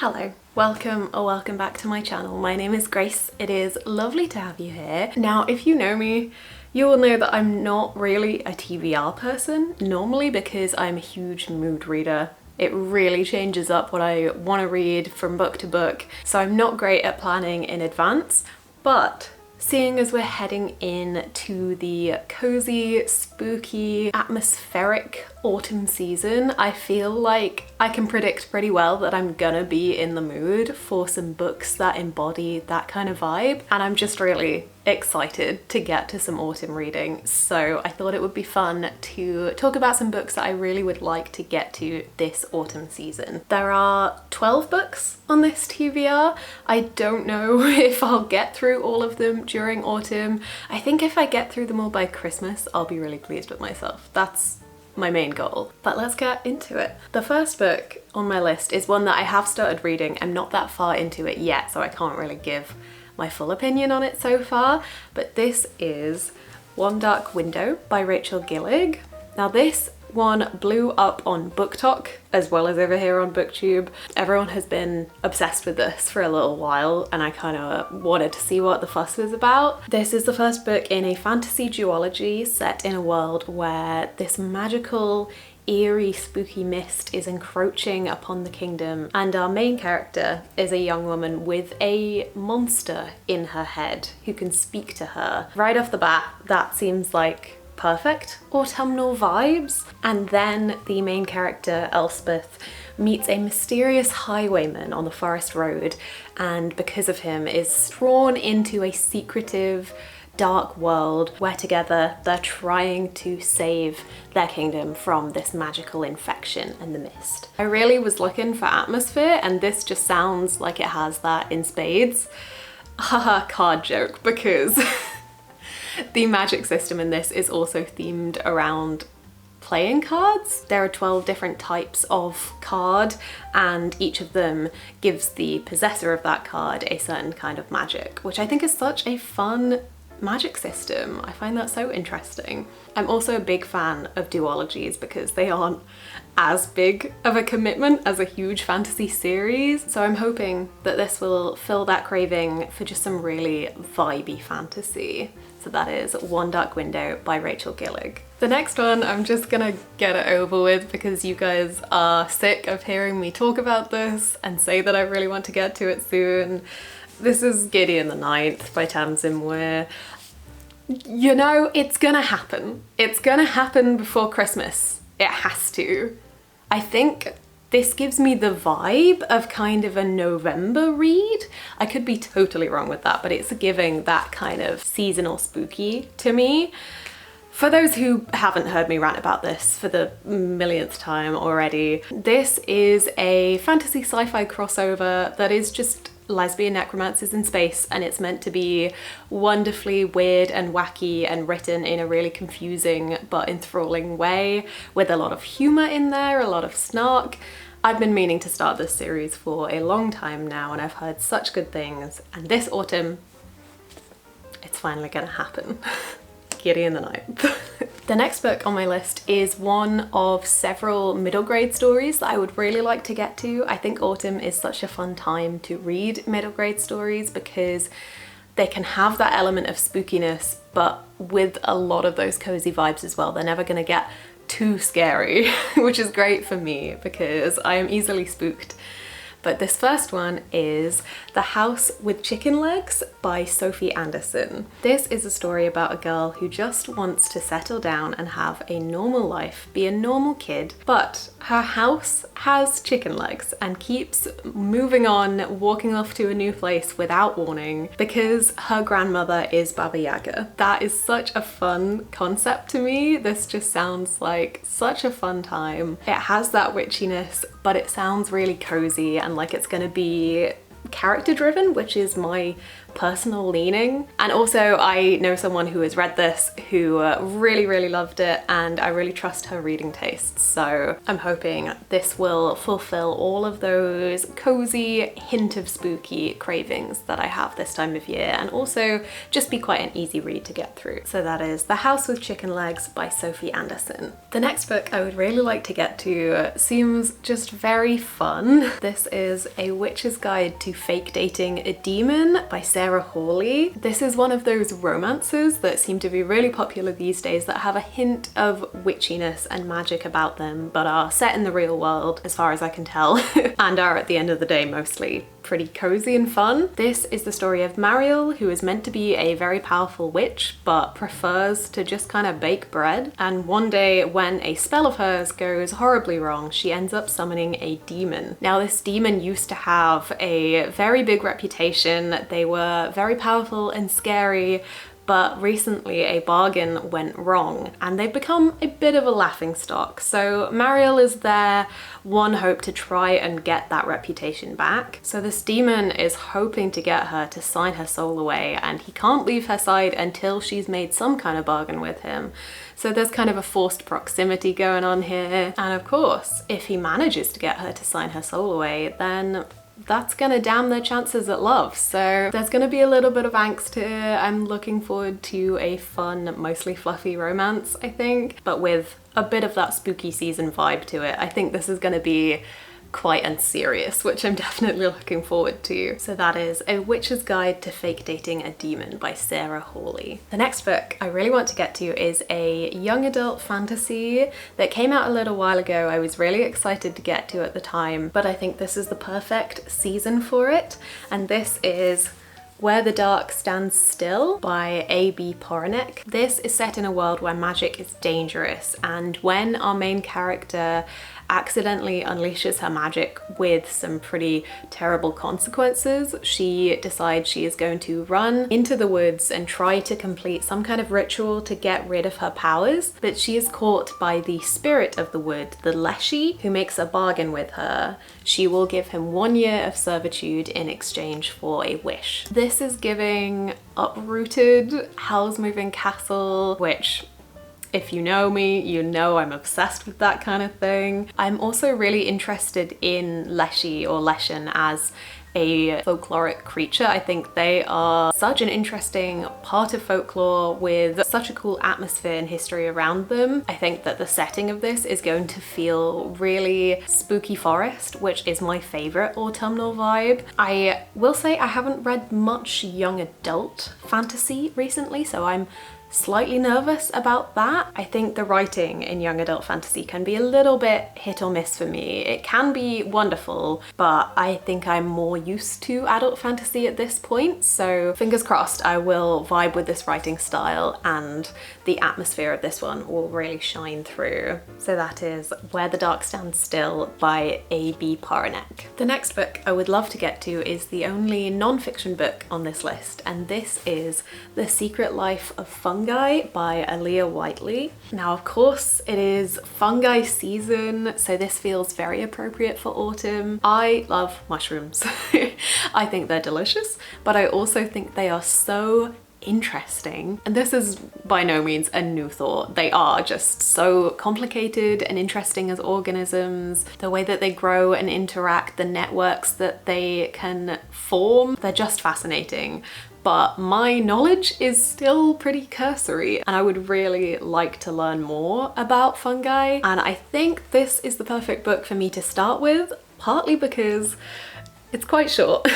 Hello, welcome or welcome back to my channel. My name is Grace. It is lovely to have you here. Now, if you know me, you will know that I'm not really a TBR person normally because I'm a huge mood reader. It really changes up what I want to read from book to book, so I'm not great at planning in advance, but seeing as we're heading into the cozy, spooky, atmospheric autumn season, I feel like I can predict pretty well that I'm gonna be in the mood for some books that embody that kind of vibe, and I'm just really excited to get to some autumn reading. So I thought it would be fun to talk about some books that I really would like to get to this autumn season. There are 12 books on this TBR. I don't know if I'll get through all of them during autumn. I think if I get through them all by Christmas, I'll be really pleased with myself. That's my main goal. But let's get into it. The first book on my list is one that I have started reading. I'm not that far into it yet, so I can't really give my full opinion on it so far, but this is One Dark Window by Rachel Gillig. Now this one blew up on BookTok as well as over here on BookTube. Everyone has been obsessed with this for a little while and I kind of wanted to see what the fuss was about. This is the first book in a fantasy duology set in a world where this magical, eerie, spooky mist is encroaching upon the kingdom, and our main character is a young woman with a monster in her head who can speak to her. Right off the bat, that seems like perfect autumnal vibes. And then the main character, Elspeth, meets a mysterious highwayman on the forest road, and because of him is drawn into a secretive, dark world where together they're trying to save their kingdom from this magical infection and the mist. I really was looking for atmosphere, and this just sounds like it has that in spades. Haha, card joke, because the magic system in this is also themed around playing cards. There are 12 different types of card, and each of them gives the possessor of that card a certain kind of magic, which I think is such a fun magic system. I find that so interesting. I'm also a big fan of duologies because they aren't as big of a commitment as a huge fantasy series, so I'm hoping that this will fill that craving for just some really vibey fantasy. So that is One Dark Window by Rachel Gillig. The next one, I'm just gonna get it over with because you guys are sick of hearing me talk about this and say that I really want to get to it soon. This is Gideon the Ninth by Tamsin Ware. You know, it's gonna happen. It's gonna happen before Christmas. It has to. I think this gives me the vibe of kind of a November read. I could be totally wrong with that, but it's giving that kind of seasonal spooky to me. For those who haven't heard me rant about this for the millionth time already, this is a fantasy sci-fi crossover that is just lesbian necromancers in space, and it's meant to be wonderfully weird and wacky and written in a really confusing but enthralling way, with a lot of humor in there, a lot of snark. I've been meaning to start this series for a long time now, and I've heard such good things, and this autumn it's finally gonna happen. Gideon the Ninth. The next book on my list is one of several middle grade stories that I would really like to get to. I think autumn is such a fun time to read middle grade stories because they can have that element of spookiness, but with a lot of those cozy vibes as well. They're never gonna get too scary, which is great for me because I am easily spooked. But this first one is The House with Chicken Legs by Sophie Anderson. This is a story about a girl who just wants to settle down and have a normal life, be a normal kid, but her house has chicken legs and keeps moving on, walking off to a new place without warning because her grandmother is Baba Yaga. That is such a fun concept to me. This just sounds like such a fun time. It has that witchiness, but it sounds really cozy and like it's gonna be character driven, which is my personal leaning. And also I know someone who has read this who really loved it, and I really trust her reading tastes. So I'm hoping this will fulfill all of those cozy, hint of spooky cravings that I have this time of year, and also just be quite an easy read to get through. So that is The House with Chicken Legs by Sophie Anderson. The next book I would really like to get to seems just very fun. This is A Witch's Guide to Fake Dating a Demon by Sarah Hawley. This is one of those romances that seem to be really popular these days that have a hint of witchiness and magic about them, but are set in the real world as far as I can tell, and are at the end of the day mostly pretty cozy and fun. This is the story of Mariel, who is meant to be a very powerful witch but prefers to just kind of bake bread, and one day when a spell of hers goes horribly wrong, she ends up summoning a demon. Now this demon used to have a very big reputation. They were very powerful and scary, but recently a bargain went wrong and they've become a bit of a laughingstock. So Mariel is their one hope to try and get that reputation back. So this demon is hoping to get her to sign her soul away, and he can't leave her side until she's made some kind of bargain with him. So there's kind of a forced proximity going on here. And of course, if he manages to get her to sign her soul away, then that's gonna damn their chances at love. So there's gonna be a little bit of angst here. I'm looking forward to a fun, mostly fluffy romance, I think, but with a bit of that spooky season vibe to it. I think this is gonna be quite unserious, which I'm definitely looking forward to. So that is A Witch's Guide to Fake Dating a Demon by Sarah Hawley. The next book I really want to get to is a young adult fantasy that came out a little while ago. I was really excited to get to at the time, but I think this is the perfect season for it. And this is Where the Dark Stands Still by A.B. Poranek. This is set in a world where magic is dangerous, and when our main character accidentally unleashes her magic with some pretty terrible consequences, she decides she is going to run into the woods and try to complete some kind of ritual to get rid of her powers. But she is caught by the spirit of the wood, the Leshy, who makes a bargain with her. She will give him 1 year of servitude in exchange for a wish. This is giving Uprooted, Howl's Moving Castle, which, if you know me, you know I'm obsessed with that kind of thing. I'm also really interested in Leshy or Leshen as a folkloric creature. I think they are such an interesting part of folklore with such a cool atmosphere and history around them. I think that the setting of this is going to feel really spooky forest, which is my favorite autumnal vibe. I will say I haven't read much young adult fantasy recently, so I'm slightly nervous about that. I think the writing in young adult fantasy can be a little bit hit or miss for me. It can be wonderful, but I think I'm more used to adult fantasy at this point, so fingers crossed I will vibe with this writing style and the atmosphere of this one will really shine through. So that is Where the Dark Stands Still by A.B. Poranek. The next book I would love to get to is the only non-fiction book on this list, and this is The Secret Life of Fungi by Aaliyah Whiteley. Now, of course, it is fungi season, so this feels very appropriate for autumn. I love mushrooms. I think they're delicious, but I also think they are so interesting. And this is by no means a new thought. They are just so complicated and interesting as organisms. The way that they grow and interact, the networks that they can form, they're just fascinating. But my knowledge is still pretty cursory and I would really like to learn more about fungi. And I think this is the perfect book for me to start with, partly because it's quite short.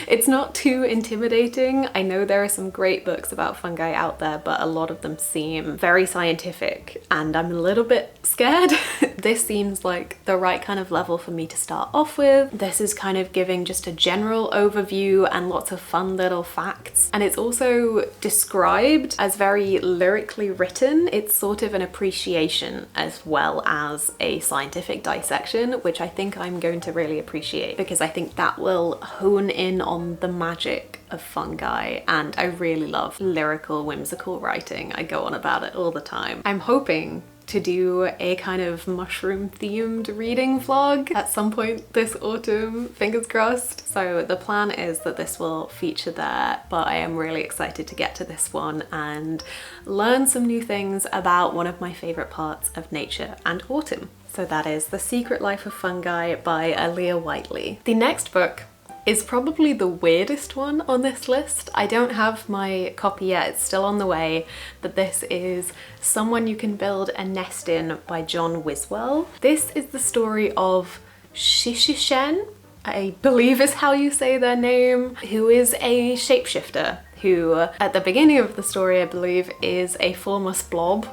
It's not too intimidating. I know there are some great books about fungi out there, but a lot of them seem very scientific and I'm a little bit scared. This seems like the right kind of level for me to start off with. This is kind of giving just a general overview and lots of fun little facts. And it's also described as very lyrically written. It's sort of an appreciation as well as a scientific dissection, which I think I'm going to really appreciate because I think that will hone in on the magic of fungi, and I really love lyrical, whimsical writing. I go on about it all the time. I'm hoping to do a kind of mushroom themed reading vlog at some point this autumn, fingers crossed. So the plan is that this will feature there, but I am really excited to get to this one and learn some new things about one of my favorite parts of nature and autumn. So that is The Secret Life of Fungi by Aaliyah Whiteley. The next book is probably the weirdest one on this list. I don't have my copy yet, it's still on the way, but this is Someone You Can Build a Nest In by John Wiswell. This is the story of Shishishen, I believe is how you say their name, who is a shapeshifter, who at the beginning of the story I believe is a formless blob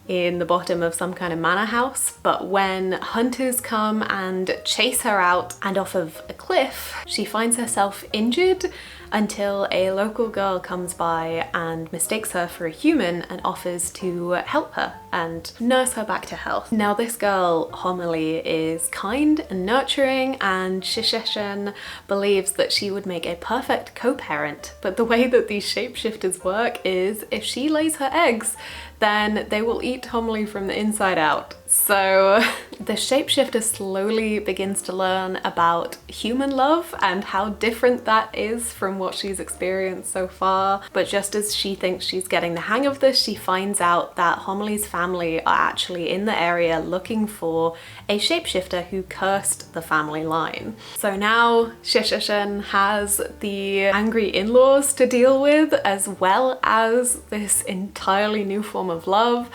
in the bottom of some kind of manor house, but when hunters come and chase her out and off of a cliff, she finds herself injured until a local girl comes by and mistakes her for a human and offers to help her and nurse her back to health. Now this girl, Homily, is kind and nurturing, and Shisheshen believes that she would make a perfect co-parent, but the way that these shapeshifters work is if she lays her eggs, then they will eat Homily from the inside out. So the shapeshifter slowly begins to learn about human love and how different that is from what she's experienced so far. But just as she thinks she's getting the hang of this, she finds out that Homily's family are actually in the area looking for a shapeshifter who cursed the family line. So now Shisheshen has the angry in-laws to deal with, as well as this entirely new form of love.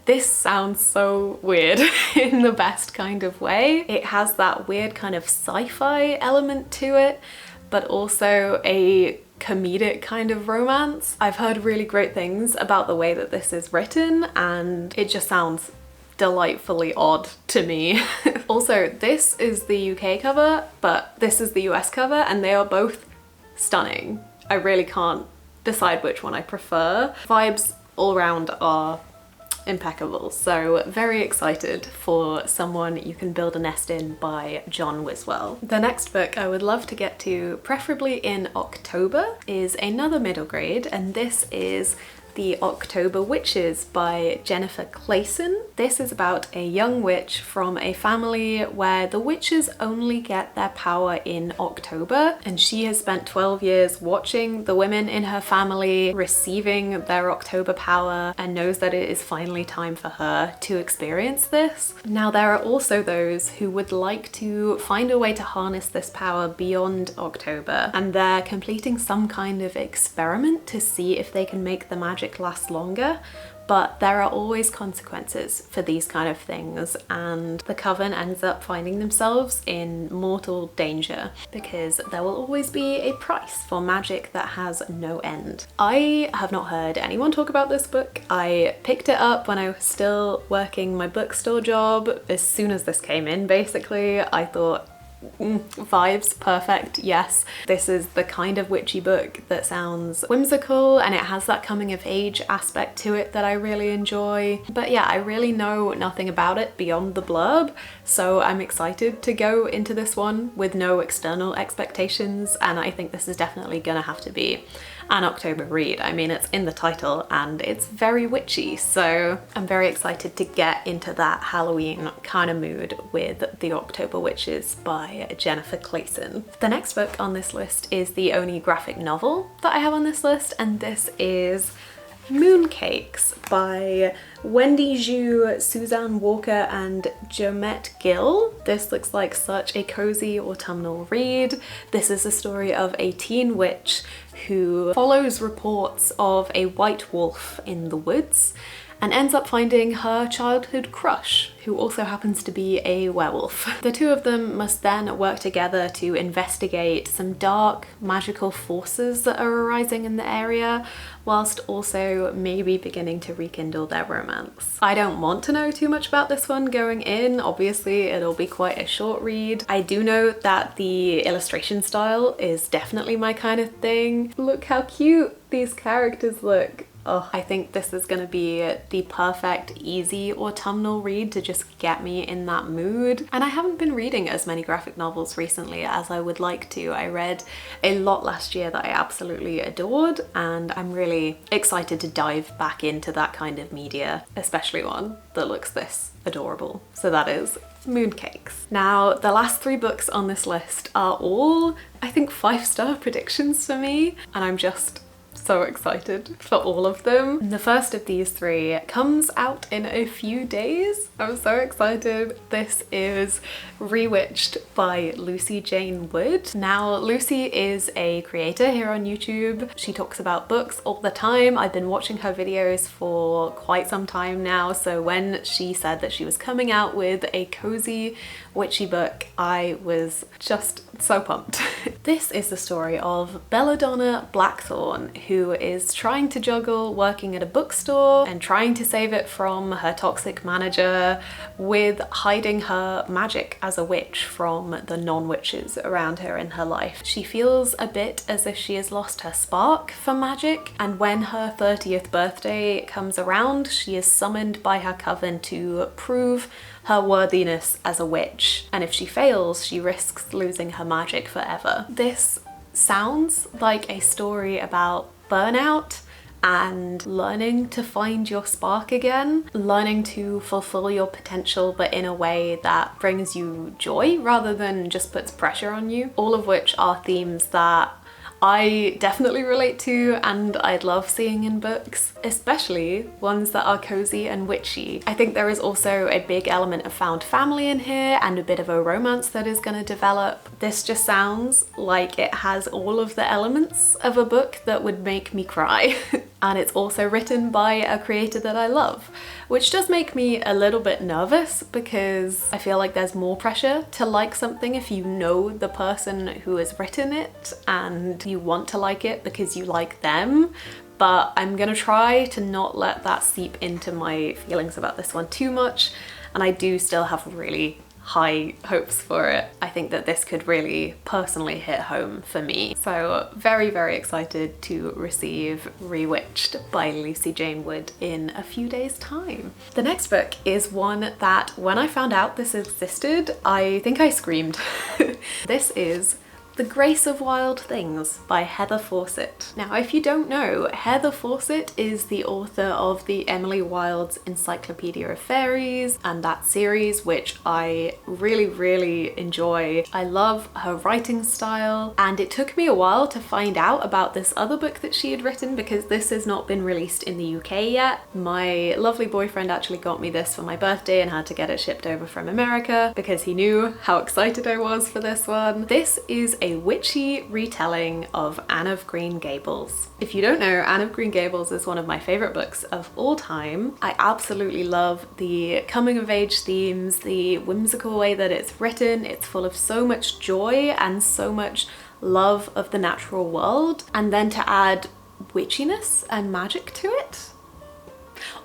This sounds so weird in the best kind of way. It has that weird kind of sci-fi element to it, but also a comedic kind of romance. I've heard really great things about the way that this is written, and it just sounds delightfully odd to me. Also, this is the UK cover, but this is the US cover, and they are both stunning. I really can't decide which one I prefer. Vibes all around are impeccable, so very excited for Someone You Can Build a Nest In by John Wiswell. The next book I would love to get to, preferably in October, is another middle grade, and this is The October Witches by Jennifer Clayson. This is about a young witch from a family where the witches only get their power in October, and she has spent 12 years watching the women in her family receiving their October power and knows that it is finally time for her to experience this. Now there are also those who would like to find a way to harness this power beyond October, and they're completing some kind of experiment to see if they can make the magic last longer, but there are always consequences for these kind of things, and the coven ends up finding themselves in mortal danger because there will always be a price for magic that has no end. I have not heard anyone talk about this book. I picked it up when I was still working my bookstore job. As soon as this came in, basically, I thought, vibes, perfect, yes. This is the kind of witchy book that sounds whimsical, and it has that coming of age aspect to it that I really enjoy. But yeah, I really know nothing about it beyond the blurb, so I'm excited to go into this one with no external expectations, and I think this is definitely gonna have to be an October read. I mean, it's in the title and it's very witchy, so I'm very excited to get into that Halloween kind of mood with The October Witches by Jennifer Clayson. The next book on this list is the only graphic novel that I have on this list, and this is Mooncakes by Wendy Zhu, Suzanne Walker and Jomette Gill. This looks like such a cozy autumnal read. This is the story of a teen witch who follows reports of a white wolf in the woods and ends up finding her childhood crush, who also happens to be a werewolf. The two of them must then work together to investigate some dark magical forces that are arising in the area, whilst also maybe beginning to rekindle their romance. I don't want to know too much about this one going in. Obviously, it'll be quite a short read. I do know that the illustration style is definitely my kind of thing. Look how cute these characters look. Oh, I think this is gonna be the perfect, easy autumnal read to just get me in that mood. And I haven't been reading as many graphic novels recently as I would like to. I read a lot last year that I absolutely adored, and I'm really excited to dive back into that kind of media, especially one that looks this adorable. So that is Mooncakes. Now, the last 3 books on this list are all, I think, 5-star predictions for me, and I'm just so excited for all of them. The first of these 3 comes out in a few days. I'm so excited. This is Rewitched by Lucy Jane Wood. Now, Lucy is a creator here on YouTube. She talks about books all the time. I've been watching her videos for quite some time now, so when she said that she was coming out with a cozy witchy book, I was just so pumped. This is the story of Belladonna Blackthorn, who is trying to juggle working at a bookstore and trying to save it from her toxic manager with hiding her magic as a witch from the non-witches around her in her life. She feels a bit as if she has lost her spark for magic, and when her 30th birthday comes around, she is summoned by her coven to prove her worthiness as a witch, and if she fails, she risks losing her magic forever. This sounds like a story about burnout and learning to find your spark again, learning to fulfill your potential but in a way that brings you joy rather than just puts pressure on you, all of which are themes that I definitely relate to and I'd love seeing in books, especially ones that are cozy and witchy. I think there is also a big element of found family in here and a bit of a romance that is going to develop. This just sounds like it has all of the elements of a book that would make me cry. And it's also written by a creator that I love, which does make me a little bit nervous because I feel like there's more pressure to like something if you know the person who has written it and you want to like it because you like them. But I'm gonna try to not let that seep into my feelings about this one too much, and I do still have really high hopes for it. I think that this could really personally hit home for me. So very, very excited to receive Rewitched by Lucy Jane Wood in a few days' time. The next book is one that when I found out this existed, I think I screamed. This is The Grace of Wild Things by Heather Fawcett. Now, if you don't know, Heather Fawcett is the author of the Emily Wilde's Encyclopedia of Fairies and that series, which I really, really enjoy. I love her writing style, and it took me a while to find out about this other book that she had written because this has not been released in the UK yet. My lovely boyfriend actually got me this for my birthday and had to get it shipped over from America because he knew how excited I was for this one. This is a witchy retelling of Anne of Green Gables. If you don't know, Anne of Green Gables is one of my favorite books of all time. I absolutely love the coming of age themes, the whimsical way that it's written. It's full of so much joy and so much love of the natural world, and then to add witchiness and magic to it.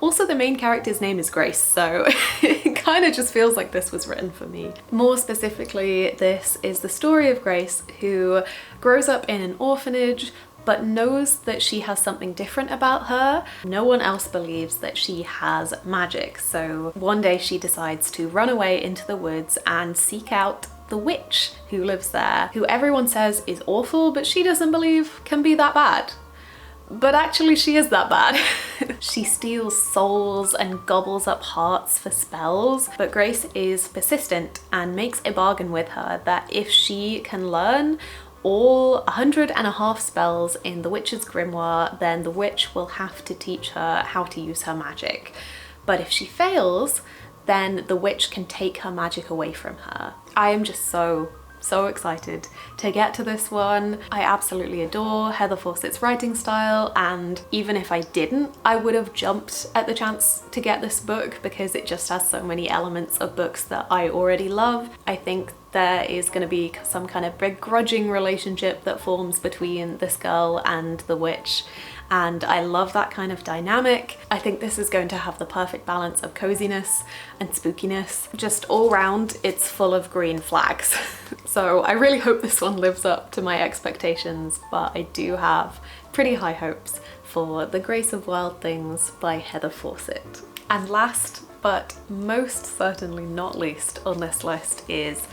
Also, the main character's name is Grace, so it kind of just feels like this was written for me. More specifically, this is the story of Grace, who grows up in an orphanage but knows that she has something different about her. No one else believes that she has magic, so one day she decides to run away into the woods and seek out the witch who lives there, who everyone says is awful, but she doesn't believe can be that bad. But actually she is that bad. She steals souls and gobbles up hearts for spells, but Grace is persistent and makes a bargain with her that if she can learn all 100.5 spells in the witch's grimoire, then the witch will have to teach her how to use her magic. But if she fails, then the witch can take her magic away from her. I am just so excited to get to this one. I absolutely adore Heather Fawcett's writing style, and even if I didn't, I would have jumped at the chance to get this book because it just has so many elements of books that I already love. I think there is going to be some kind of begrudging relationship that forms between this girl and the witch. And I love that kind of dynamic. I think this is going to have the perfect balance of coziness and spookiness. Just all round, it's full of green flags. So I really hope this one lives up to my expectations, but I do have pretty high hopes for The Grace of Wild Things by Heather Fawcett. And last, but most certainly not least on this list, is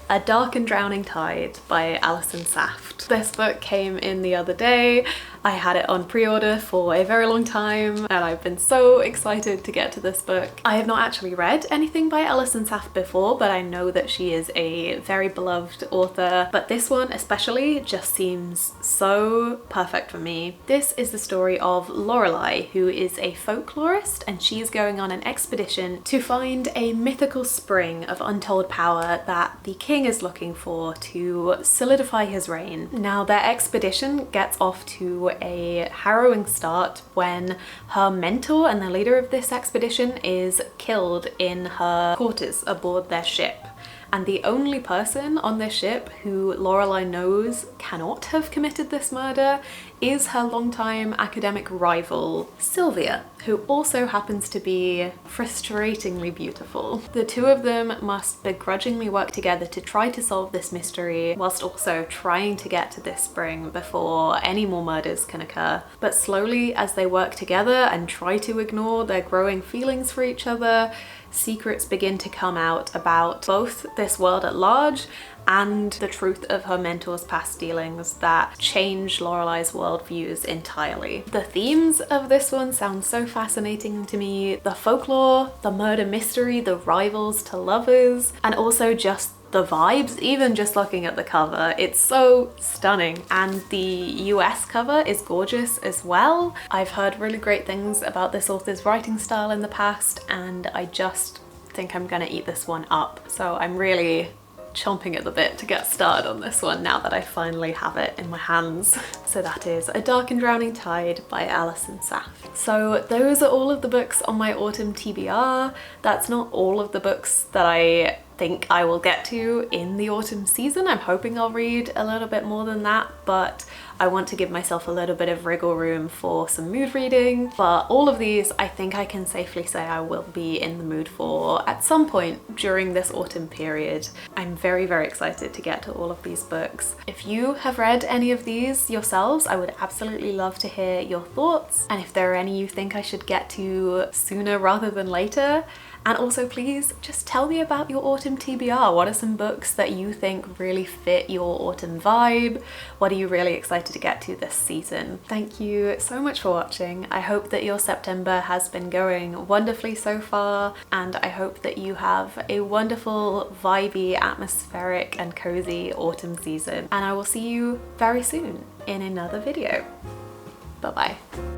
A Dark and Drowning Tide by Alison Saft. This book came in the other day. I had it on pre-order for a very long time and I've been so excited to get to this book. I have not actually read anything by Alison Saft before, but I know that she is a very beloved author, but this one especially just seems so perfect for me. This is the story of Lorelei, who is a folklorist, and she is going on an expedition to find a mythical spring of untold power that the king is looking for to solidify his reign. Now, their expedition gets off to a harrowing start when her mentor and the leader of this expedition is killed in her quarters aboard their ship. And the only person on this ship who Lorelei knows cannot have committed this murder is her longtime academic rival, Sylvia, who also happens to be frustratingly beautiful. The two of them must begrudgingly work together to try to solve this mystery, whilst also trying to get to this spring before any more murders can occur. But slowly, as they work together and try to ignore their growing feelings for each other, secrets begin to come out about both this world at large and the truth of her mentor's past dealings that change Lorelei's worldviews entirely. The themes of this one sound so fascinating to me. The folklore, the murder mystery, the rivals to lovers, and also just the vibes. Even just looking at the cover, it's so stunning. And the US cover is gorgeous as well. I've heard really great things about this author's writing style in the past, and I just think I'm gonna eat this one up. So I'm really chomping at the bit to get started on this one now that I finally have it in my hands. So that is A Dark and Drowning Tide by Alison Saft. So those are all of the books on my autumn TBR. That's not all of the books that I think I will get to in the autumn season. I'm hoping I'll read a little bit more than that, but I want to give myself a little bit of wriggle room for some mood reading. But all of these, I think I can safely say I will be in the mood for at some point during this autumn period. I'm very, very excited to get to all of these books. If you have read any of these yourselves, I would absolutely love to hear your thoughts. And if there are any you think I should get to sooner rather than later, and also please just tell me about your autumn TBR. What are some books that you think really fit your autumn vibe? What are you really excited to get to this season? Thank you so much for watching. I hope that your September has been going wonderfully so far, and I hope that you have a wonderful, vibey, atmospheric and cozy autumn season. And I will see you very soon in another video. Bye bye.